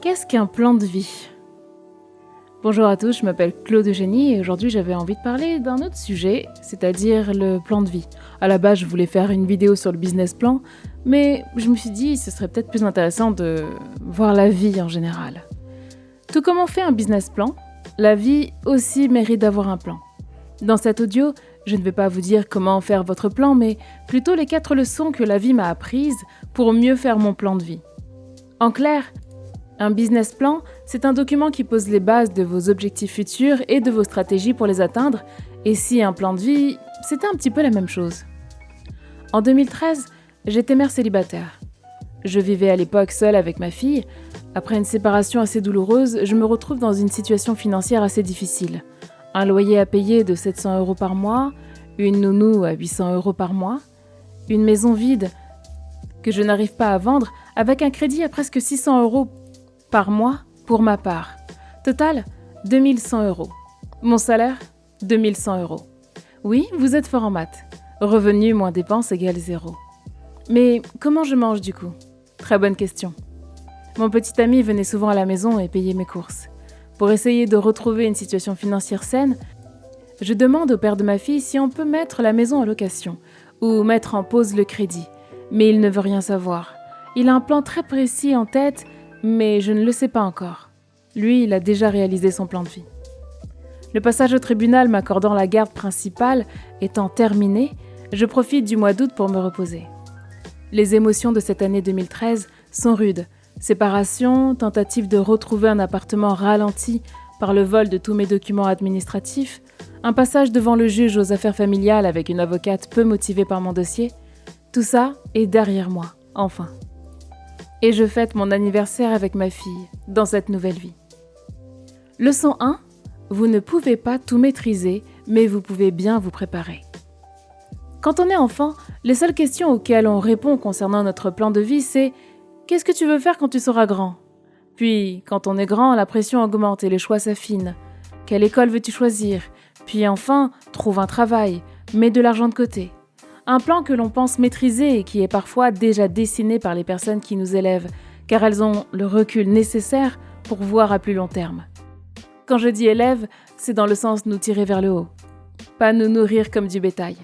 Qu'est-ce qu'un plan de vie? Bonjour à tous, je m'appelle Claude Eugénie et aujourd'hui j'avais envie de parler d'un autre sujet, c'est-à-dire le plan de vie. À la base, je voulais faire une vidéo sur le business plan, mais je me suis dit ce serait peut-être plus intéressant de voir la vie en général. Tout comme on fait un business plan, la vie aussi mérite d'avoir un plan. Dans cet audio, je ne vais pas vous dire comment faire votre plan, mais plutôt les 4 leçons que la vie m'a apprises pour mieux faire mon plan de vie. En clair, un business plan, c'est un document qui pose les bases de vos objectifs futurs et de vos stratégies pour les atteindre, et si un plan de vie, c'était un petit peu la même chose. En 2013, j'étais mère célibataire. Je vivais à l'époque seule avec ma fille. Après une séparation assez douloureuse, je me retrouve dans une situation financière assez difficile. Un loyer à payer de 700 € par mois, une nounou à 800 € par mois, une maison vide que je n'arrive pas à vendre avec un crédit à presque 600 € par mois pour ma part. Total, 2100 €. Mon salaire, 2100 €. Oui, vous êtes fort en maths. Revenus moins dépenses égale 0. Mais comment je mange du coup? Très bonne question. Mon petit ami venait souvent à la maison et payait mes courses. Pour essayer de retrouver une situation financière saine, je demande au père de ma fille si on peut mettre la maison en location ou mettre en pause le crédit. Mais il ne veut rien savoir. Il a un plan très précis en tête, mais je ne le sais pas encore. Lui, il a déjà réalisé son plan de vie. Le passage au tribunal m'accordant la garde principale étant terminé, je profite du mois d'août pour me reposer. Les émotions de cette année 2013 sont rudes. Séparation, tentative de retrouver un appartement ralenti par le vol de tous mes documents administratifs, un passage devant le juge aux affaires familiales avec une avocate peu motivée par mon dossier, tout ça est derrière moi, enfin. Et je fête mon anniversaire avec ma fille, dans cette nouvelle vie. Leçon 1, vous ne pouvez pas tout maîtriser, mais vous pouvez bien vous préparer. Quand on est enfant, les seules questions auxquelles on répond concernant notre plan de vie, c'est « Qu'est-ce que tu veux faire quand tu seras grand ?» Puis, quand on est grand, la pression augmente et les choix s'affinent. Quelle école veux-tu choisir? Puis enfin, trouve un travail, mets de l'argent de côté. Un plan que l'on pense maîtriser et qui est parfois déjà dessiné par les personnes qui nous élèvent, car elles ont le recul nécessaire pour voir à plus long terme. Quand je dis élève, c'est dans le sens nous tirer vers le haut, pas nous nourrir comme du bétail.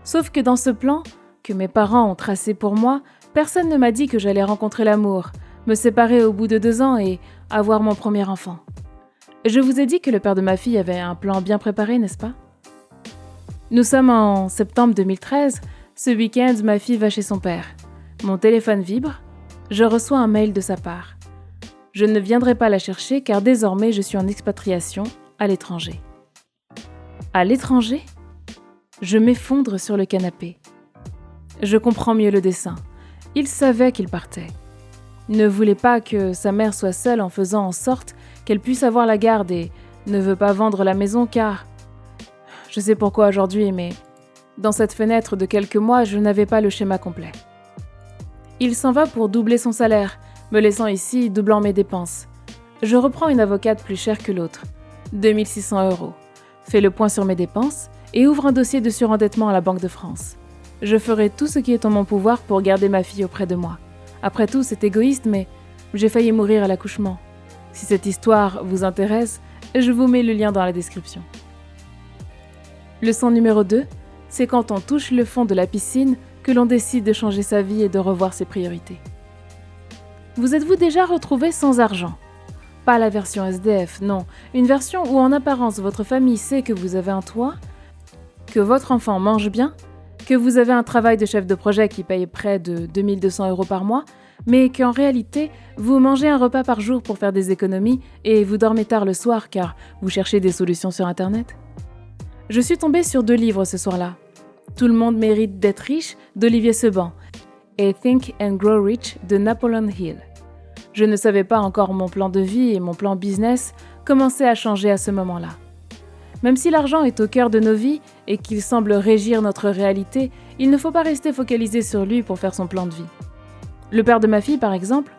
Sauf que dans ce plan, que mes parents ont tracé pour moi, personne ne m'a dit que j'allais rencontrer l'amour, me séparer au bout de 2 ans et avoir mon premier enfant. Je vous ai dit que le père de ma fille avait un plan bien préparé, n'est-ce pas? Nous sommes en septembre 2013. Ce week-end, ma fille va chez son père. Mon téléphone vibre. Je reçois un mail de sa part. Je ne viendrai pas la chercher car désormais je suis en expatriation à l'étranger. À l'étranger? Je m'effondre sur le canapé. Je comprends mieux le dessin. Il savait qu'il partait. Il ne voulait pas que sa mère soit seule en faisant en sorte qu'elle puisse avoir la garde et ne veut pas vendre la maison car... Je sais pourquoi aujourd'hui, mais dans cette fenêtre de quelques mois, je n'avais pas le schéma complet. Il s'en va pour doubler son salaire, me laissant ici, doublant mes dépenses. Je reprends une avocate plus chère que l'autre, 2600 €, fais le point sur mes dépenses et ouvre un dossier de surendettement à la Banque de France. Je ferai tout ce qui est en mon pouvoir pour garder ma fille auprès de moi. Après tout, c'est égoïste, mais j'ai failli mourir à l'accouchement. Si cette histoire vous intéresse, je vous mets le lien dans la description. Leçon numéro 2, c'est quand on touche le fond de la piscine que l'on décide de changer sa vie et de revoir ses priorités. Vous êtes-vous déjà retrouvé sans argent? Pas la version SDF, non. Une version où en apparence votre famille sait que vous avez un toit, que votre enfant mange bien, que vous avez un travail de chef de projet qui paye près de 2200 € par mois, mais qu'en réalité, vous mangez un repas par jour pour faire des économies et vous dormez tard le soir car vous cherchez des solutions sur Internet? Je suis tombée sur 2 livres ce soir-là. Tout le monde mérite d'être riche d'Olivier Seban et Think and Grow Rich de Napoleon Hill. Je ne savais pas encore mon plan de vie et mon plan business commençaient à changer à ce moment-là. Même si l'argent est au cœur de nos vies et qu'il semble régir notre réalité, il ne faut pas rester focalisé sur lui pour faire son plan de vie. Le père de ma fille, par exemple,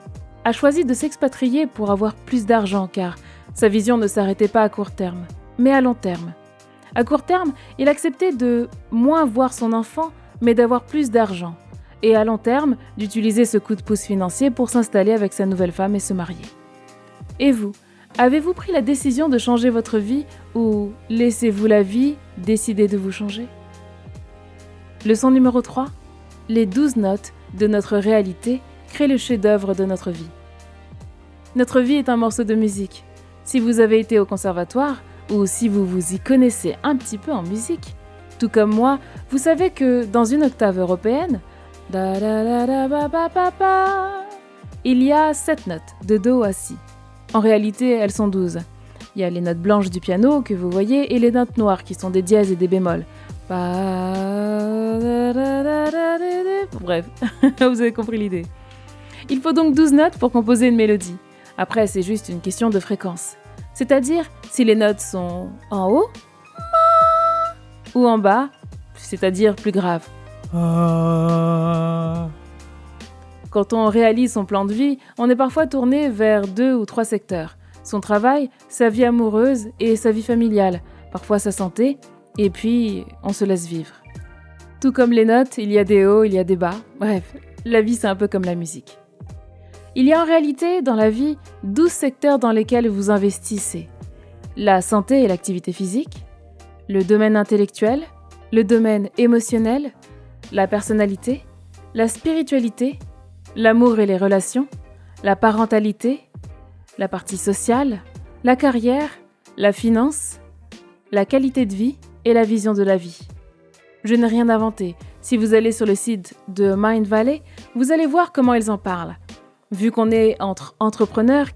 a choisi de s'expatrier pour avoir plus d'argent car sa vision ne s'arrêtait pas à court terme, mais à long terme. À court terme, il acceptait de moins voir son enfant, mais d'avoir plus d'argent. Et à long terme, d'utiliser ce coup de pouce financier pour s'installer avec sa nouvelle femme et se marier. Et vous, avez-vous pris la décision de changer votre vie ou laissez-vous la vie décider de vous changer? Leçon numéro 3. Les 12 notes de notre réalité créent le chef-d'œuvre de notre vie. Notre vie est un morceau de musique. Si vous avez été au conservatoire ou si vous vous y connaissez un petit peu en musique, tout comme moi, vous savez que dans une octave européenne, il y a 7 notes, de Do à Si. En réalité, elles sont 12. Il y a les notes blanches du piano que vous voyez et les notes noires qui sont des dièses et des bémols. Bref, vous avez compris l'idée. Il faut donc 12 notes pour composer une mélodie. Après, c'est juste une question de fréquence. C'est-à-dire, si les notes sont en haut, ou en bas, c'est-à-dire plus grave. Quand on réalise son plan de vie, on est parfois tourné vers 2 ou 3 secteurs. Son travail, sa vie amoureuse et sa vie familiale, parfois sa santé, et puis on se laisse vivre. Tout comme les notes, il y a des hauts, il y a des bas. Bref, la vie c'est un peu comme la musique. Il y a en réalité dans la vie 12 secteurs dans lesquels vous investissez. La santé et l'activité physique, le domaine intellectuel, le domaine émotionnel, la personnalité, la spiritualité, l'amour et les relations, la parentalité, la partie sociale, la carrière, la finance, la qualité de vie et la vision de la vie. Je n'ai rien inventé. Si vous allez sur le site de Mindvalley, vous allez voir comment ils en parlent. Vu qu'on est entre entrepreneurs,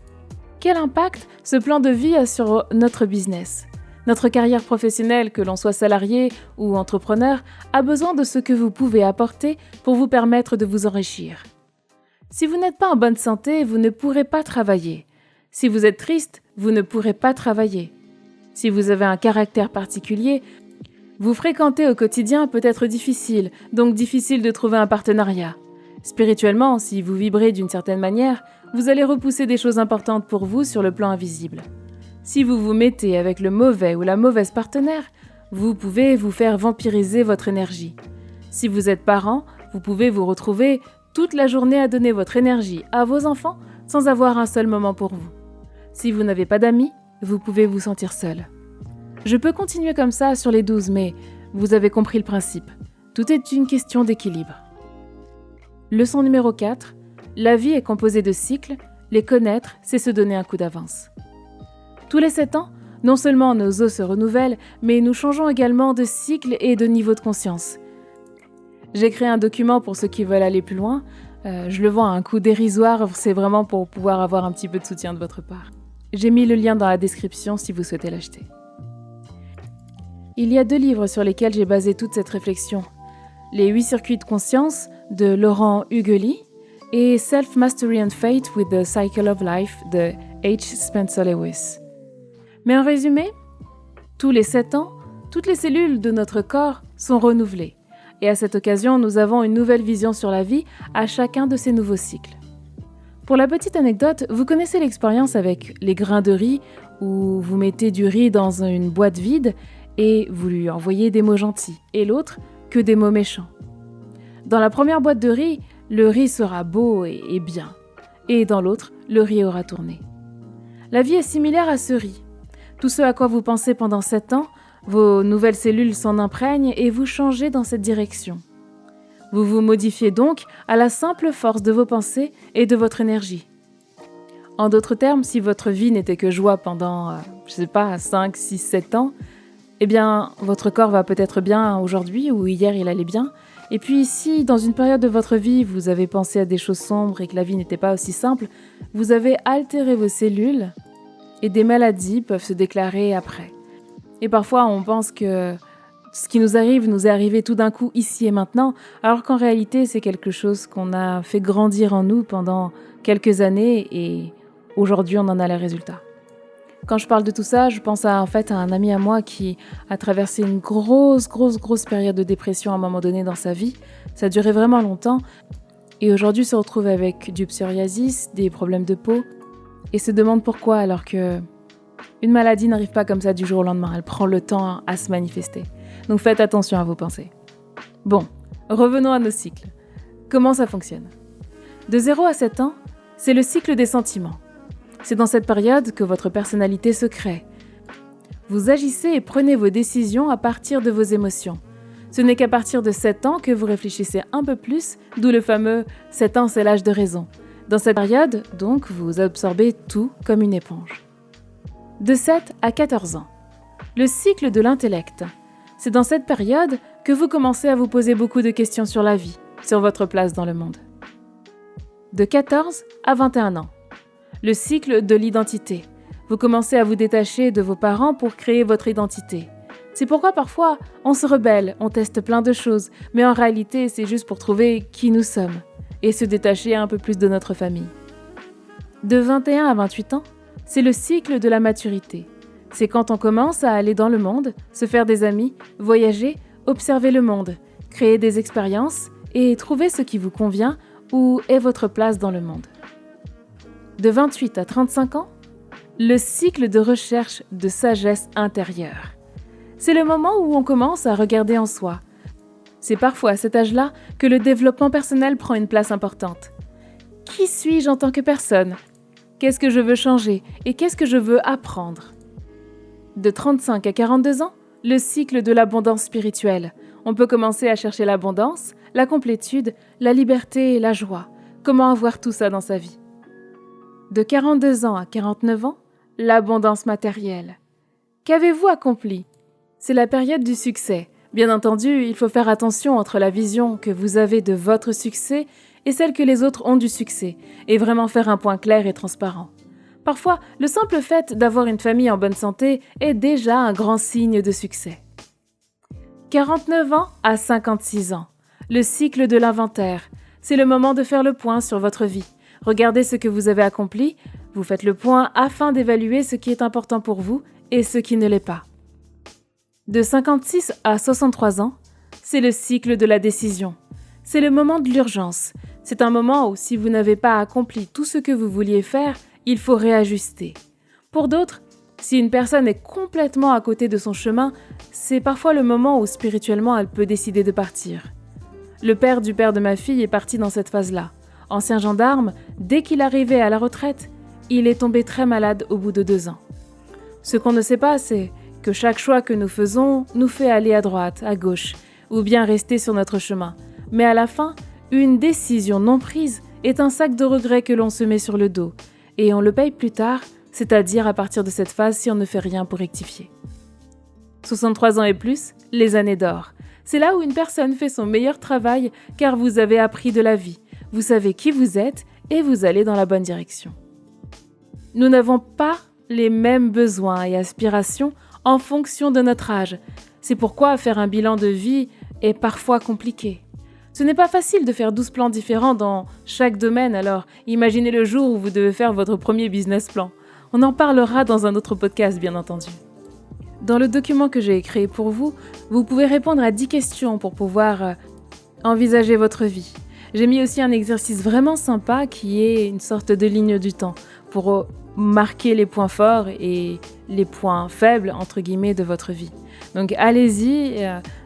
quel impact ce plan de vie a sur notre business? Notre carrière professionnelle, que l'on soit salarié ou entrepreneur, a besoin de ce que vous pouvez apporter pour vous permettre de vous enrichir. Si vous n'êtes pas en bonne santé, vous ne pourrez pas travailler. Si vous êtes triste, vous ne pourrez pas travailler. Si vous avez un caractère particulier, vous fréquenter au quotidien peut être difficile, donc difficile de trouver un partenariat. Spirituellement, si vous vibrez d'une certaine manière, vous allez repousser des choses importantes pour vous sur le plan invisible. Si vous vous mettez avec le mauvais ou la mauvaise partenaire, vous pouvez vous faire vampiriser votre énergie. Si vous êtes parent, vous pouvez vous retrouver toute la journée à donner votre énergie à vos enfants sans avoir un seul moment pour vous. Si vous n'avez pas d'amis, vous pouvez vous sentir seul. Je peux continuer comme ça sur les 12, mais vous avez compris le principe. Tout est une question d'équilibre. Leçon numéro 4. La vie est composée de cycles. Les connaître, c'est se donner un coup d'avance. Tous les 7 ans, non seulement nos os se renouvellent, mais nous changeons également de cycle et de niveau de conscience. J'ai créé un document pour ceux qui veulent aller plus loin. Je le vends à un coût dérisoire, c'est vraiment pour pouvoir avoir un petit peu de soutien de votre part. J'ai mis le lien dans la description si vous souhaitez l'acheter. Il y a 2 livres sur lesquels j'ai basé toute cette réflexion. Les 8 circuits de conscience de Laurent Hugeli et Self-Mastery and Fate with the Cycle of Life de H. Spencer Lewis. Mais en résumé, tous les 7 ans, toutes les cellules de notre corps sont renouvelées. Et à cette occasion, nous avons une nouvelle vision sur la vie à chacun de ces nouveaux cycles. Pour la petite anecdote, vous connaissez l'expérience avec les grains de riz où vous mettez du riz dans une boîte vide et vous lui envoyez des mots gentils, et l'autre, que des mots méchants. Dans la première boîte de riz, le riz sera beau et bien, et dans l'autre, le riz aura tourné. La vie est similaire à ce riz. Tout ce à quoi vous pensez pendant 7 ans, vos nouvelles cellules s'en imprègnent et vous changez dans cette direction. Vous vous modifiez donc à la simple force de vos pensées et de votre énergie. En d'autres termes, si votre vie n'était que joie pendant, 5, 6, 7 ans, eh bien, votre corps va peut-être bien aujourd'hui ou hier il allait bien. Et puis si, dans une période de votre vie, vous avez pensé à des choses sombres et que la vie n'était pas aussi simple, vous avez altéré vos cellules et des maladies peuvent se déclarer après. Et parfois, on pense que ce qui nous est arrivé tout d'un coup, ici et maintenant, alors qu'en réalité, c'est quelque chose qu'on a fait grandir en nous pendant quelques années et aujourd'hui, on en a les résultats. Quand je parle de tout ça, je pense à un ami à moi qui a traversé une grosse période de dépression à un moment donné dans sa vie. Ça a duré vraiment longtemps et aujourd'hui se retrouve avec du psoriasis, des problèmes de peau et se demande pourquoi alors que une maladie n'arrive pas comme ça du jour au lendemain, elle prend le temps à se manifester. Donc faites attention à vos pensées. Bon, revenons à nos cycles. Comment ça fonctionne ? De 0 à 7 ans, c'est le cycle des sentiments. C'est dans cette période que votre personnalité se crée. Vous agissez et prenez vos décisions à partir de vos émotions. Ce n'est qu'à partir de 7 ans que vous réfléchissez un peu plus, d'où le fameux « 7 ans, c'est l'âge de raison ». Dans cette période, donc, vous absorbez tout comme une éponge. De 7 à 14 ans. Le cycle de l'intellect. C'est dans cette période que vous commencez à vous poser beaucoup de questions sur la vie, sur votre place dans le monde. De 14 à 21 ans. Le cycle de l'identité. Vous commencez à vous détacher de vos parents pour créer votre identité. C'est pourquoi parfois, on se rebelle, on teste plein de choses, mais en réalité, c'est juste pour trouver qui nous sommes et se détacher un peu plus de notre famille. De 21 à 28 ans, c'est le cycle de la maturité. C'est quand on commence à aller dans le monde, se faire des amis, voyager, observer le monde, créer des expériences et trouver ce qui vous convient ou est votre place dans le monde. De 28 à 35 ans, le cycle de recherche de sagesse intérieure. C'est le moment où on commence à regarder en soi. C'est parfois à cet âge-là que le développement personnel prend une place importante. Qui suis-je en tant que personne ? Qu'est-ce que je veux changer et qu'est-ce que je veux apprendre ? De 35 à 42 ans, le cycle de l'abondance spirituelle. On peut commencer à chercher l'abondance, la complétude, la liberté et la joie. Comment avoir tout ça dans sa vie ? De 42 ans à 49 ans, l'abondance matérielle. Qu'avez-vous accompli ? C'est la période du succès. Bien entendu, il faut faire attention entre la vision que vous avez de votre succès et celle que les autres ont du succès, et vraiment faire un point clair et transparent. Parfois, le simple fait d'avoir une famille en bonne santé est déjà un grand signe de succès. 49 ans à 56 ans. Le cycle de l'inventaire. C'est le moment de faire le point sur votre vie. Regardez ce que vous avez accompli, vous faites le point afin d'évaluer ce qui est important pour vous et ce qui ne l'est pas. De 56 à 63 ans, c'est le cycle de la décision. C'est le moment de l'urgence. C'est un moment où si vous n'avez pas accompli tout ce que vous vouliez faire, il faut réajuster. Pour d'autres, si une personne est complètement à côté de son chemin, c'est parfois le moment où spirituellement elle peut décider de partir. Le père du père de ma fille est parti dans cette phase-là. Ancien gendarme, dès qu'il arrivait à la retraite, il est tombé très malade au bout de 2 ans. Ce qu'on ne sait pas, c'est que chaque choix que nous faisons nous fait aller à droite, à gauche, ou bien rester sur notre chemin. Mais à la fin, une décision non prise est un sac de regrets que l'on se met sur le dos, et on le paye plus tard, c'est-à-dire à partir de cette phase si on ne fait rien pour rectifier. 63 ans et plus, les années d'or. C'est là où une personne fait son meilleur travail car vous avez appris de la vie, vous savez qui vous êtes et vous allez dans la bonne direction. Nous n'avons pas les mêmes besoins et aspirations en fonction de notre âge. C'est pourquoi faire un bilan de vie est parfois compliqué. Ce n'est pas facile de faire 12 plans différents dans chaque domaine, alors imaginez le jour où vous devez faire votre premier business plan. On en parlera dans un autre podcast, bien entendu. Dans le document que j'ai créé pour vous, vous pouvez répondre à 10 questions pour pouvoir envisager votre vie. J'ai mis aussi un exercice vraiment sympa qui est une sorte de ligne du temps pour marquer les points forts et les points faibles, entre guillemets, de votre vie. Donc allez-y,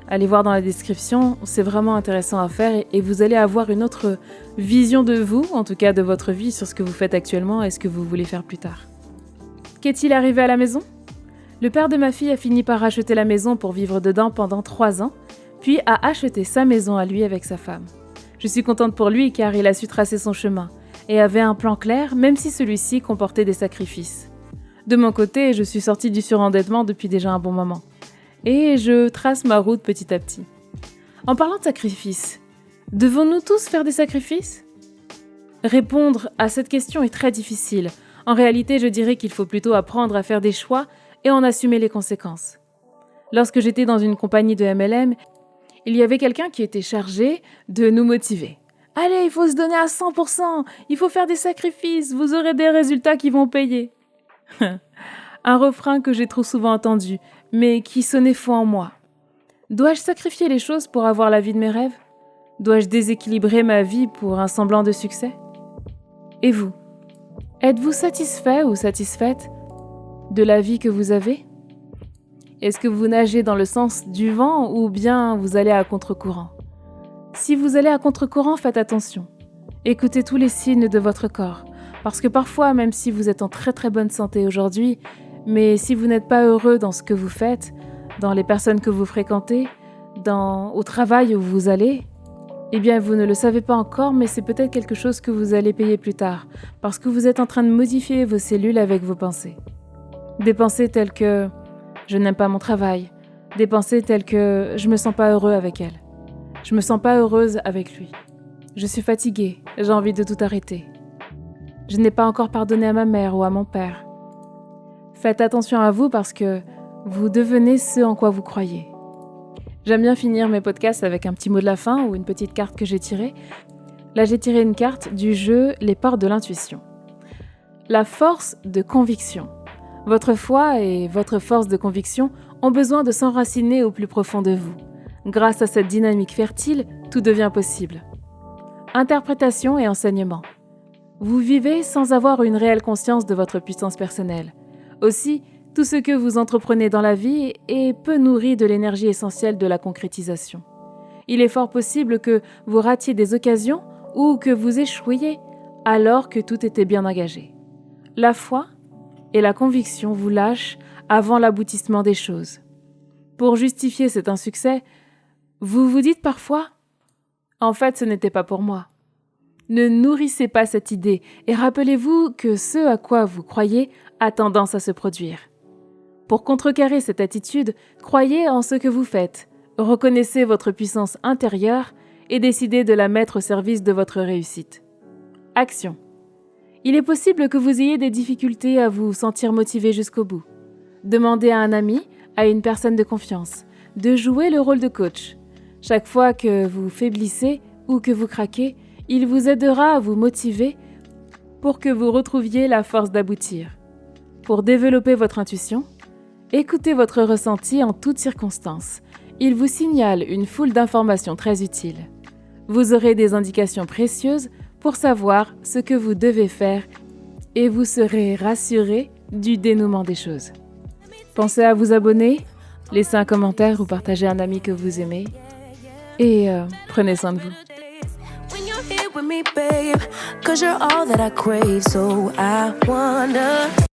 allez voir dans la description, c'est vraiment intéressant à faire et vous allez avoir une autre vision de vous, en tout cas de votre vie, sur ce que vous faites actuellement et ce que vous voulez faire plus tard. Qu'est-il arrivé à la maison ? Le père de ma fille a fini par acheter la maison pour vivre dedans pendant 3 ans, puis a acheté sa maison à lui avec sa femme. Je suis contente pour lui car il a su tracer son chemin et avait un plan clair, même si celui-ci comportait des sacrifices. De mon côté, je suis sortie du surendettement depuis déjà un bon moment. Et je trace ma route petit à petit. En parlant de sacrifices, devons-nous tous faire des sacrifices ? Répondre à cette question est très difficile. En réalité, je dirais qu'il faut plutôt apprendre à faire des choix et en assumer les conséquences. Lorsque j'étais dans une compagnie de MLM, il y avait quelqu'un qui était chargé de nous motiver. « Allez, il faut se donner à 100%, il faut faire des sacrifices, vous aurez des résultats qui vont payer. » Un refrain que j'ai trop souvent entendu, mais qui sonnait faux en moi. Dois-je sacrifier les choses pour avoir la vie de mes rêves ? Dois-je déséquilibrer ma vie pour un semblant de succès ? Et vous ? Êtes-vous satisfait ou satisfaite de la vie que vous avez ? Est-ce que vous nagez dans le sens du vent ou bien vous allez à contre-courant ? Si vous allez à contre-courant, faites attention. Écoutez tous les signes de votre corps. Parce que parfois, même si vous êtes en très très bonne santé aujourd'hui, mais si vous n'êtes pas heureux dans ce que vous faites, dans les personnes que vous fréquentez, au travail où vous allez, eh bien vous ne le savez pas encore, mais c'est peut-être quelque chose que vous allez payer plus tard, parce que vous êtes en train de modifier vos cellules avec vos pensées. Des pensées telles que « je n'aime pas mon travail », des pensées telles que « je me sens pas heureux avec elle », « je me sens pas heureuse avec lui », « je suis fatiguée, j'ai envie de tout arrêter », « je n'ai pas encore pardonné à ma mère ou à mon père ». Faites attention à vous parce que vous devenez ce en quoi vous croyez. J'aime bien finir mes podcasts avec un petit mot de la fin ou une petite carte que j'ai tirée. Là, j'ai tiré une carte du jeu Les portes de l'intuition. La force de conviction. Votre foi et votre force de conviction ont besoin de s'enraciner au plus profond de vous. Grâce à cette dynamique fertile, tout devient possible. Interprétation et enseignement. Vous vivez sans avoir une réelle conscience de votre puissance personnelle. Aussi, tout ce que vous entreprenez dans la vie est peu nourri de l'énergie essentielle de la concrétisation. Il est fort possible que vous ratiez des occasions ou que vous échouiez alors que tout était bien engagé. La foi et la conviction vous lâchent avant l'aboutissement des choses. Pour justifier cet insuccès, vous vous dites parfois « En fait, ce n'était pas pour moi ». Ne nourrissez pas cette idée et rappelez-vous que ce à quoi vous croyez a tendance à se produire. Pour contrecarrer cette attitude, croyez en ce que vous faites, reconnaissez votre puissance intérieure et décidez de la mettre au service de votre réussite. Action. Il est possible que vous ayez des difficultés à vous sentir motivé jusqu'au bout. Demandez à un ami, à une personne de confiance, de jouer le rôle de coach. Chaque fois que vous faiblissez ou que vous craquez, il vous aidera à vous motiver pour que vous retrouviez la force d'aboutir. Pour développer votre intuition, écoutez votre ressenti en toutes circonstances. Il vous signale une foule d'informations très utiles. Vous aurez des indications précieuses pour savoir ce que vous devez faire et vous serez rassuré du dénouement des choses. Pensez à vous abonner, laissez un commentaire ou partagez un ami que vous aimez et prenez soin de vous. With me, babe, 'cause you're all that I crave, so I wonder